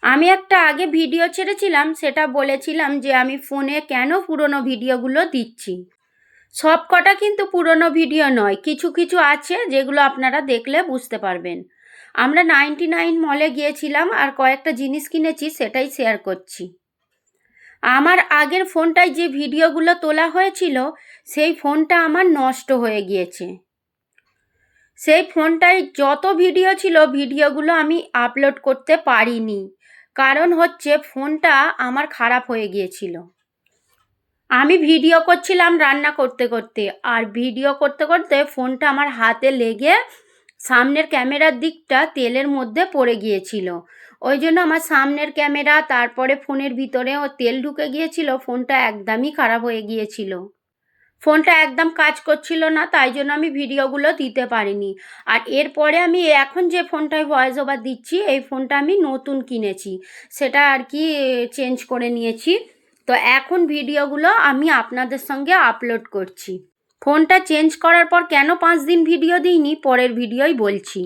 আমি একটা আগে ভিডিও ছেড়েছিলাম, সেটা বলেছিলাম যে আমি ফোনে কেন পুরনো ভিডিওগুলো দিচ্ছি। সব কটা কিন্তু পুরনো ভিডিও নয়, কিছু কিছু আছে যেগুলো আপনারা দেখলে বুঝতে পারবেন। আমরা 99 মলে গিয়েছিলাম আর কয়েকটা জিনিস কিনেছি, সেটাই শেয়ার করছি। আমার আগের ফোনটায় যে ভিডিওগুলো তোলা হয়েছিল, সেই ফোনটা আমার নষ্ট হয়ে গিয়েছে। সেই ফোনটায় যত ভিডিও ছিল, ভিডিওগুলো আমি আপলোড করতে পারিনি। কারণ হচ্ছে ফোনটা আমার খারাপ হয়ে গিয়েছিল। আমি ভিডিও করছিলাম রান্না করতে করতে, আর ভিডিও করতে করতে ফোনটা আমার হাতে লেগে সামনের ক্যামেরার দিকটা তেলের মধ্যে পড়ে গিয়েছিল। ওই জন্য আমার সামনের ক্যামেরা, তারপরে ফোনের ভিতরেও তেল ঢুকে গিয়েছিল, ফোনটা একদমই খারাপ হয়ে গিয়েছিল। ফোনটা একদম কাজ করছিল না, তাই জন্য আমি ভিডিওগুলো দিতে পারিনি। আর এরপরে আমি এখন যে ফোনটায় ভয়েস ওভার দিচ্ছি, এই ফোনটা আমি নতুন কিনেছি, সেটা আর কি চেঞ্জ করে নিয়েছি। তো এখন ভিডিওগুলো আমি আপনাদের সঙ্গে আপলোড করছি। ফোনটা চেঞ্জ করার পর কেন 5 দিন ভিডিও দিইনি, পরের ভিডিওই বলছি।